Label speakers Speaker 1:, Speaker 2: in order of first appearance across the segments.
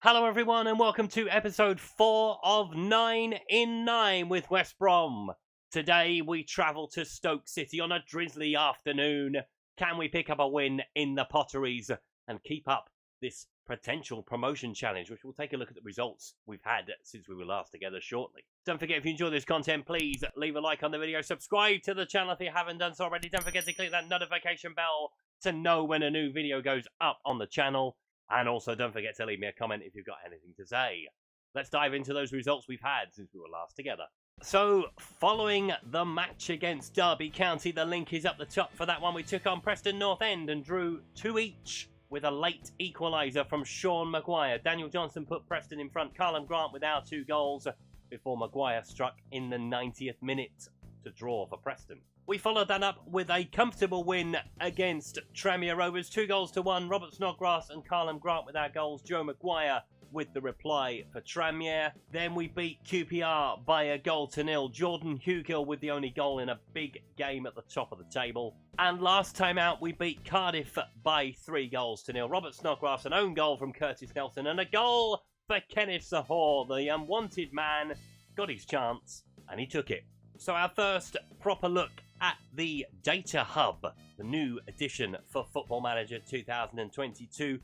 Speaker 1: Hello everyone and welcome to episode 4 of 9 in 9 with West Brom. Today we travel to Stoke City on a drizzly afternoon. Can we pick up a win in the Potteries and keep up this potential promotion challenge, which we'll take a look at the results we've had since we were last together shortly. Don't forget, if you enjoy this content, please leave a like on the video, subscribe to the channel if you haven't done so already. Don't forget to click that notification bell to know when a new video goes up on the channel. And also, don't forget to leave me a comment if you've got anything to say. Let's dive into those results we've had since we were last together. So, following the match against Derby County, the link is up the top for that one. We took on Preston North End and drew 2 each with a late equaliser from Sean Maguire. Daniel Johnson put Preston in front. Callum Grant with our 2 goals before Maguire struck in the 90th minute to draw for Preston. We followed that up with a comfortable win against Tranmere Rovers, 2-1. Robert Snodgrass and Callum Grant with our goals. Joe Maguire with the reply for Tranmere. Then we beat QPR by 1-0. Jordan Hugill with the only goal in a big game at the top of the table. And last time out, we beat Cardiff by 3-0. Robert Snodgrass, an own goal from Curtis Nelson, and a goal for Kenneth Sahor, the unwanted man, got his chance, and he took it. So our first proper look at the Data Hub, the new edition for Football Manager 2022.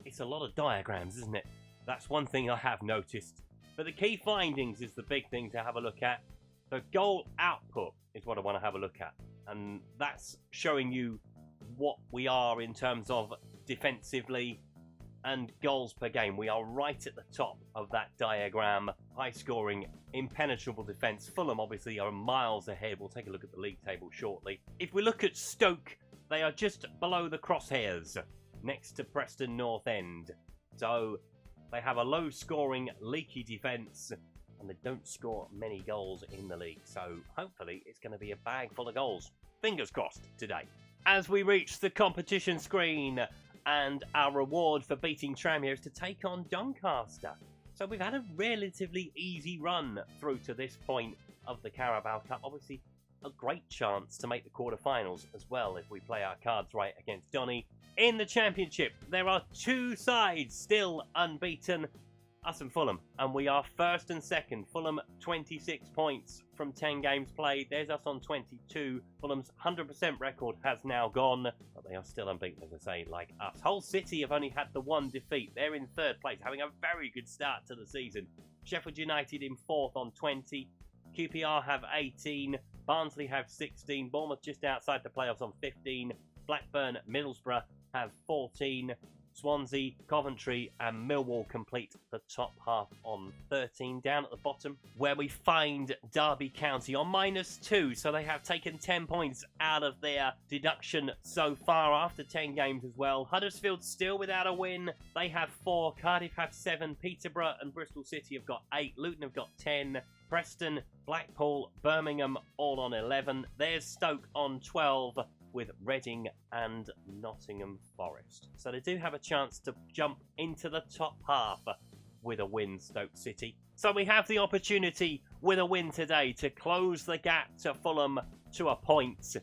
Speaker 1: It's a lot of diagrams, isn't it? That's one thing I have noticed. But the key findings is the big thing to have a look at. The goal output is what I want to have a look at. And that's showing you what we are in terms of defensively and goals per game. We are right at the top of that diagram. High scoring, impenetrable defence. Fulham obviously are miles ahead. We'll take a look at the league table shortly. If we look at Stoke, they are just below the crosshairs, next to Preston North End. So they have a low scoring, leaky defence, and they don't score many goals in the league. So hopefully it's going to be a bag full of goals. Fingers crossed today. As we reach the competition screen, and our reward for beating Tranmere is to take on Doncaster. So we've had a relatively easy run through to this point of the Carabao Cup. Obviously, a great chance to make the quarterfinals as well if we play our cards right against Donny. In the Championship, there are 2 sides still unbeaten, us and Fulham, and we are first and second. Fulham 26 points from 10 games played. There's us on 22. Fulham's 100% record has now gone, but they are still unbeaten, as I say, like us. Hull City have only had the 1 defeat. They're in 3rd place, having a very good start to the season. Sheffield United in 4th on 20. QPR have 18. Barnsley have 16. Bournemouth just outside the playoffs on 15. Blackburn, Middlesbrough have 14. Swansea, Coventry and Millwall complete the top half on 13. Down at the bottom, where we find Derby County on -2, so they have taken 10 points out of their deduction so far after 10 games as well. Huddersfield still without a win. They have 4. Cardiff have 7. Peterborough and Bristol City have got 8. Luton have got 10. Preston, Blackpool, Birmingham all on 11. There's Stoke on 12. With Reading and Nottingham Forest. So they do have a chance to jump into the top half with a win, Stoke City. So we have the opportunity with a win today to close the gap to Fulham to a point.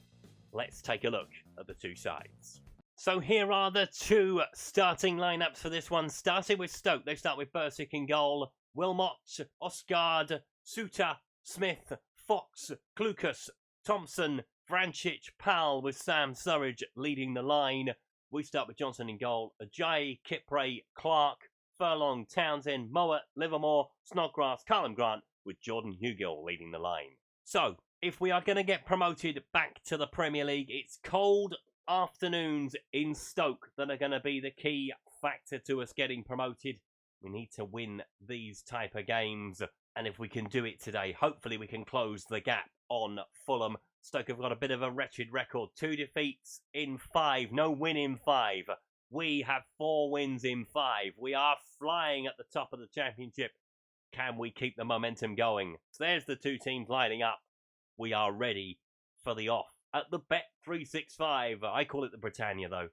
Speaker 1: Let's take a look at the 2 sides. So here are the 2 starting lineups for this one. Starting with Stoke, they start with Bursick in goal. Wilmot, Osgaard, Suter, Smith, Fox, Klukas, Thompson, Vrancic, Powell with Sam Surridge leading the line. We start with Johnson in goal. Ajayi, Kipre, Clark, Furlong, Townsend, Mowat, Livermore, Snodgrass, Callum Grant with Jordan Hugill leading the line. So, if we are going to get promoted back to the Premier League, it's cold afternoons in Stoke that are going to be the key factor to us getting promoted. We need to win these type of games. And if we can do it today, hopefully we can close the gap on Fulham. Stoke have got a bit of a wretched record. 2 defeats in 5. No win in 5. We have 4 wins in 5. We are flying at the top of the Championship. Can we keep the momentum going? So there's the 2 teams lining up. We are ready for the off at the Bet365. I call it the Britannia, though.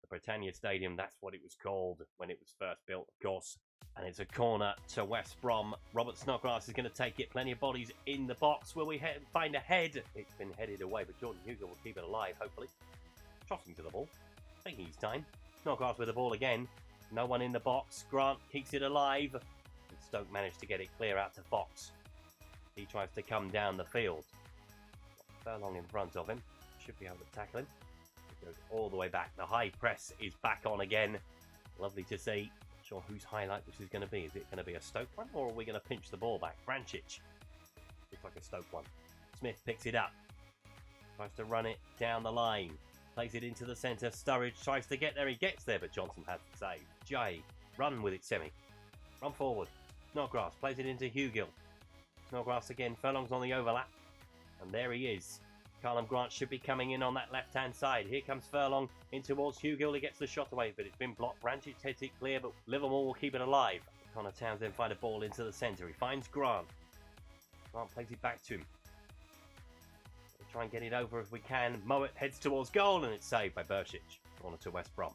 Speaker 1: The Britannia Stadium, that's what it was called when it was first built, of course. And it's a corner to West Brom. Robert Snodgrass is going to take it. Plenty of bodies in the box. Will we find a head? It's been headed away, but Jordan Hugill will keep it alive, hopefully. Trotting to the ball. Taking his time. Snodgrass with the ball again. No one in the box. Grant keeps it alive. And Stoke managed to get it clear out to Fox. He tries to come down the field. Furlong in front of him. Should be able to tackle him. He goes all the way back. The high press is back on again. Lovely to see. Not sure whose highlight this is going to be. Is it going to be a Stoke one, or are we going to pinch the ball back? Vrancic. Looks like a Stoke one. Smith picks it up. Tries to run it down the line. Plays it into the centre. Sturridge tries to get there. He gets there, but Johnson has to save. Jay. Run with it, Semi. Run forward. Snodgrass plays it into Hugill. Snodgrass again. Furlong's on the overlap. And there he is. Callum Grant should be coming in on that left-hand side. Here comes Furlong in towards Hugill. He gets the shot away, but it's been blocked. Vrancic heads it clear, but Livermore will keep it alive. Connor Townsend find a ball into the centre. He finds Grant. Grant plays it back to him. We'll try and get it over if we can. Mowat heads towards goal, and it's saved by Burchich. Corner to West Brom.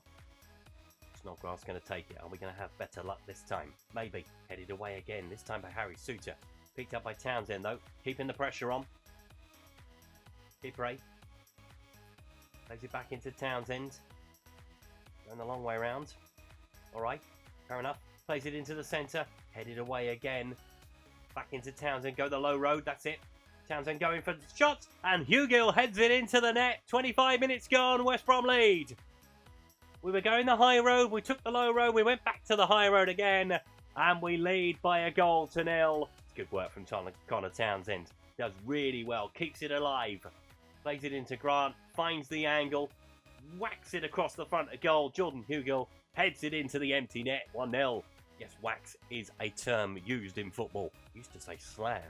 Speaker 1: Snodgrass going to take it. Are we going to have better luck this time? Maybe. Headed away again, this time by Harry Suter. Picked up by Townsend, though. Keeping the pressure on. Kipray. Plays it back into Townsend. Going the long way around. Alright, fair enough. Plays it into the centre. Headed away again. Back into Townsend. Go the low road, that's it. Townsend going for the shot. And Hugill heads it into the net. 25 minutes gone. West Brom lead. We were going the high road. We took the low road. We went back to the high road again. And we lead by a goal to nil. It's good work from Connor Townsend. Does really well. Keeps it alive. Plays it into Grant. Finds the angle. Whacks it across the front of goal. Jordan Hugill heads it into the empty net. 1-0. Yes, whacks is a term used in football. Used to say slammed,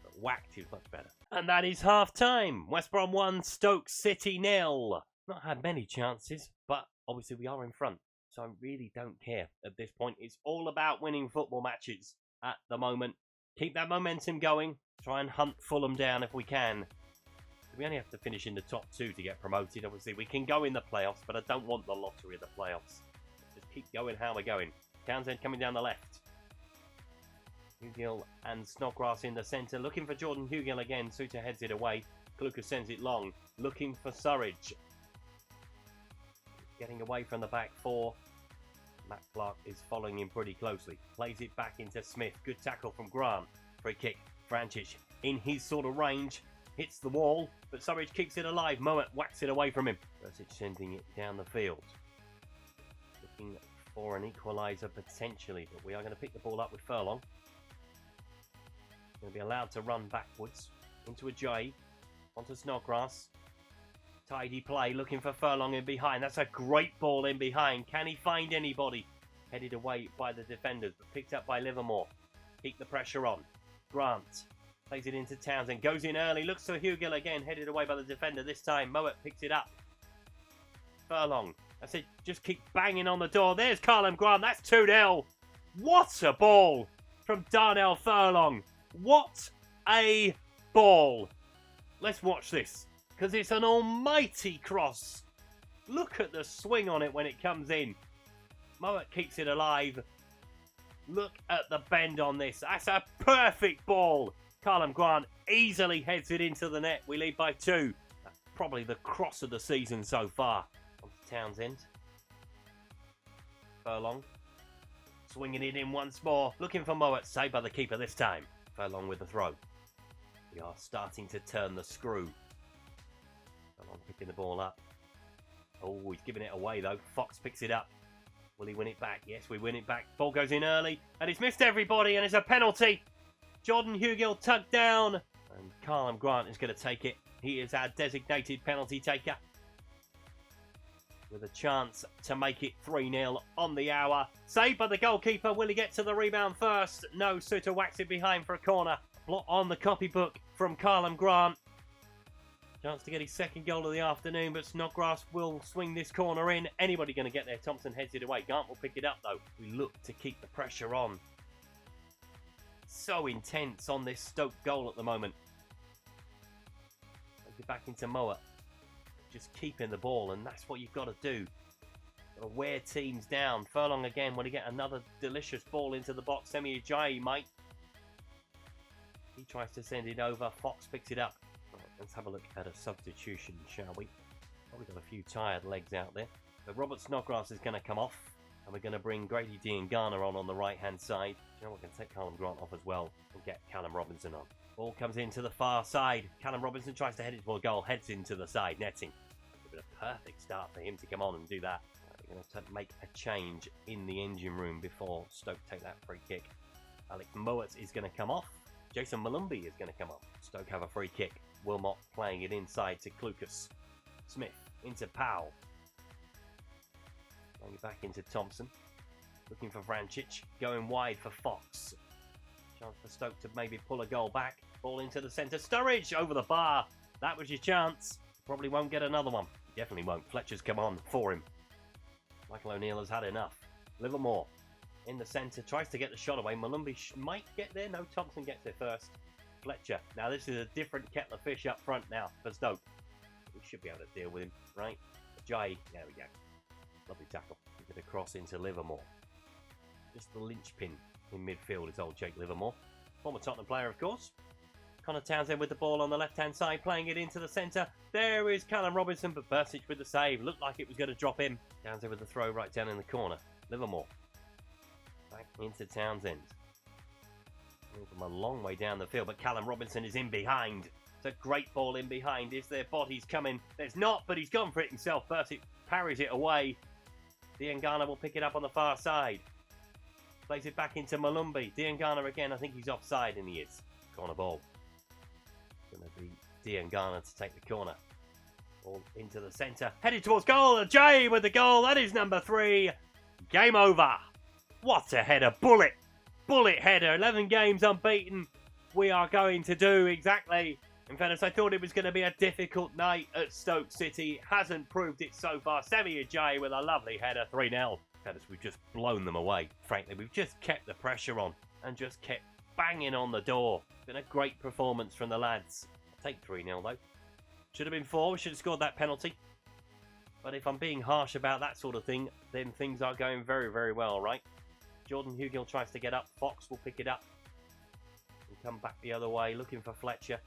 Speaker 1: but whacked is much better. And that is half time. West Brom 1, Stoke City 0. Not had many chances, but obviously we are in front. So I really don't care at this point. It's all about winning football matches at the moment. Keep that momentum going. Try and hunt Fulham down if we can. We only have to finish in the top 2 to get promoted. Obviously, we can go in the playoffs, but I don't want the lottery of the playoffs. Just keep going how we're going. Townsend coming down the left. Hugill and Snodgrass in the centre. Looking for Jordan Hugill again. Suter heads it away. Kluka sends it long. Looking for Surridge. Getting away from the back 4. MacLeod is following him pretty closely. Plays it back into Smith. Good tackle from Grant. Free kick. Vrancic in his sort of range. Hits the wall, but Surridge keeps it alive. Mowat whacks it away from him. Burchich sending it down the field. Looking for an equaliser potentially, but we are going to pick the ball up with Furlong. Going to be allowed to run backwards into a J. Onto Snodgrass. Tidy play, looking for Furlong in behind. That's a great ball in behind. Can he find anybody? Headed away by the defenders, but picked up by Livermore. Keep the pressure on. Grant. Plays it into Townsend. Goes in early. Looks for Hugill again. Headed away by the defender this time. Mowat picks it up. Furlong. That's it. Just keep banging on the door. There's Callum Grant. That's 2-0. What a ball from Darnell Furlong. What a ball. Let's watch this. Because it's an almighty cross. Look at the swing on it when it comes in. Mowat keeps it alive. Look at the bend on this. That's a perfect ball. Callum Grant easily heads it into the net. We lead by 2. That's probably the cross of the season so far. On to Townsend. Furlong. Swinging it in once more. Looking for Mowat. Saved by the keeper this time. Furlong with the throw. We are starting to turn the screw. Furlong picking the ball up. Oh, he's giving it away though. Fox picks it up. Will he win it back? Yes, we win it back. Ball goes in early. And it's missed everybody. And it's a penalty. Jordan Hugill tucked down. And Callum Grant is going to take it. He is our designated penalty taker. With a chance to make it 3-0 on the hour. Saved by the goalkeeper. Will he get to the rebound first? No, Suter whacks it behind for a corner. Blot on the copybook from Callum Grant. Chance to get his second goal of the afternoon, but Snodgrass will swing this corner in. Anybody going to get there? Thompson heads it away. Grant will pick it up though. We look to keep the pressure on. So intense on this Stoke goal at the moment. Take it back into Mowat. Just keeping the ball, and that's what you've got to do. Got to wear teams down. Furlong again. When he get another delicious ball into the box, Semi Ajayi might. He tries to send it over. Fox picks it up. Right, let's have a look at a substitution, shall we? Probably got a few tired legs out there. So Robert Snodgrass is going to come off. And we're going to bring Grady Diangana on the right-hand side. You know, we're going to take Callum Grant off as well and get Callum Robinson on. Ball comes into the far side. Callum Robinson tries to head it toward goal, heads into the side, netting. It's been a perfect start for him to come on and do that. We're going to make a change in the engine room before Stoke take that free kick. Alex Mowat is going to come off. Jason Malumbi is going to come off. Stoke have a free kick. Wilmot playing it inside to Klukas. Smith into Powell. Playing it back into Thompson. Looking for Vrancic. Going wide for Fox. Chance for Stoke to maybe pull a goal back. Ball into the centre. Sturridge over the bar. That was your chance. Probably won't get another one. Definitely won't. Fletcher's come on for him. Michael O'Neill has had enough. Livermore in the centre. Tries to get the shot away. Malumbi might get there. No, Thompson gets there first. Fletcher. Now this is a different kettle of fish up front now for Stoke. We should be able to deal with him, right? Jai. There we go. Lovely tackle. Give it across into Livermore. Just the linchpin in midfield is old Jake Livermore. Former Tottenham player, of course. Connor Townsend with the ball on the left-hand side, playing it into the centre. There is Callum Robinson, but Bursic with the save. Looked like it was going to drop him. Townsend with the throw right down in the corner. Livermore. Back into Townsend. Move them a long way down the field, but Callum Robinson is in behind. It's a great ball in behind. Is there bodies coming? There's not, but he's gone for it himself. Bursic parries it away. Diangana will pick it up on the far side. Plays it back into Malumbi. Diangana again. I think he's offside, and he is. Corner ball. Going to be Diangana to take the corner. Ball into the centre. Headed towards goal. Jay with the goal. That is number 3. Game over. What a header. Bullet. Bullet header. 11 games unbeaten. We are going to do exactly. In fairness, I thought it was going to be a difficult night at Stoke City. Hasn't proved it so far. Semi Jay with a lovely header. 3-0. We've just blown them away. Frankly, we've just kept the pressure on and just kept banging on the door. Been a great performance from the lads. I'll take 3-0 though. Should have been 4. We should have scored that penalty. But if I'm being harsh about that sort of thing, then things are going very, very well, right? Jordan Hugill tries to get up. Fox will pick it up and come back the other way, looking for Fletcher.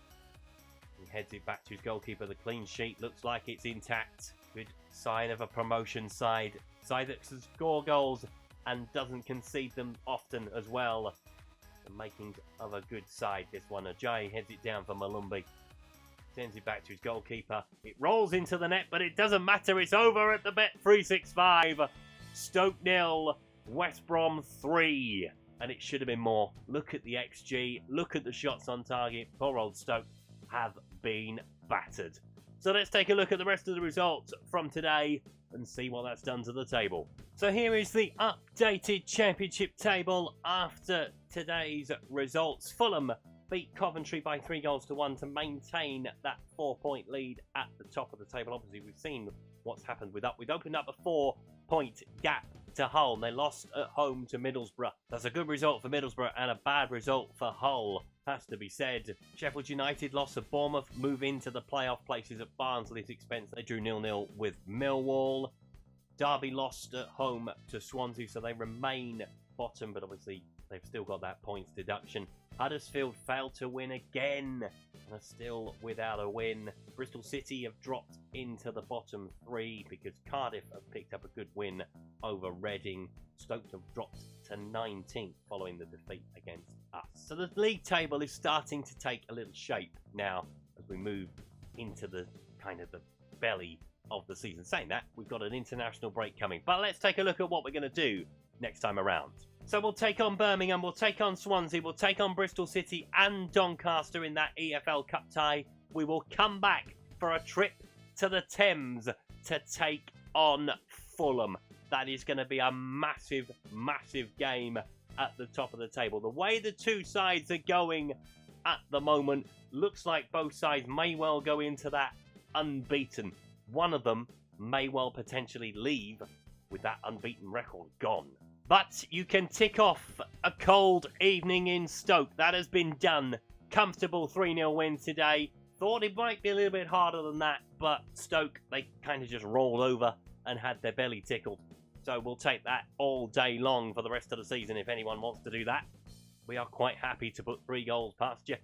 Speaker 1: He heads it back to his goalkeeper. The clean sheet looks like it's intact. Good sign of a promotion side. Side that can score goals and doesn't concede them often as well. The makings of a good side, this one. Ajayi heads it down for Malumbi. Sends it back to his goalkeeper. It rolls into the net, but it doesn't matter. It's over at the Bet365. Stoke 0, West Brom 3. And it should have been more. Look at the XG. Look at the shots on target. Poor old Stoke have been battered. So let's take a look at the rest of the results from today and see what that's done to the table. So here is the updated championship table after today's results. Fulham beat Coventry by 3-1 to maintain that 4-point lead at the top of the table. Obviously, we've seen what's happened with that. We've opened up a 4-point gap to Hull. They lost at home to Middlesbrough. That's a good result for Middlesbrough and a bad result for Hull, has to be said. Sheffield United lost to Bournemouth, move into the playoff places at Barnsley's expense. They drew 0-0 with Millwall. Derby lost at home to Swansea, so they remain bottom, but obviously they've still got that points deduction. Huddersfield failed to win again and are still without a win. Bristol City have dropped into the bottom 3 because Cardiff have picked up a good win over Reading. Stoke have dropped to 19th following the defeat against us. So the league table is starting to take a little shape now as we move into the kind of the belly of the season. Saying that, we've got an international break coming, but let's take a look at what we're going to do next time around. So we'll take on Birmingham, we'll take on Swansea, we'll take on Bristol City and Doncaster in that EFL Cup tie. We will come back for a trip to the Thames to take on Fulham. That is going to be a massive, massive game at the top of the table. The way the two sides are going at the moment, looks like both sides may well go into that unbeaten. One of them may well potentially leave with that unbeaten record gone. But you can tick off a cold evening in Stoke. That has been done. Comfortable 3-0 win today. Thought it might be a little bit harder than that, but Stoke, they kind of just rolled over and had their belly tickled. So we'll take that all day long for the rest of the season if anyone wants to do that. We are quite happy to put 3 goals past you.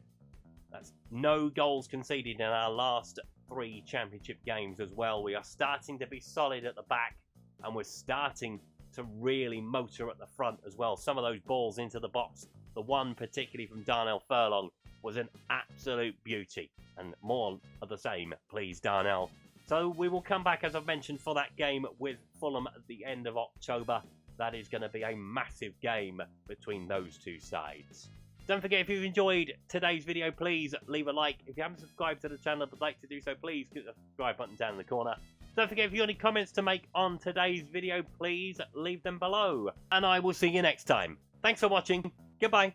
Speaker 1: That's no goals conceded in our last 3 championship games as well. We are starting to be solid at the back, and we're starting to really motor at the front as well. Some of those balls into the box, the one particularly from Darnell Furlong, was an absolute beauty. And more of the same, please, Darnell. So we will come back, as I've mentioned, for that game with Fulham at the end of October. That is going to be a massive game between those two sides. Don't forget, if you've enjoyed today's video, please leave a like. If you haven't subscribed to the channel but like to do so, please click the subscribe button down in the corner. Don't forget, if you have any comments to make on today's video, please leave them below. And I will see you next time. Thanks for watching. Goodbye.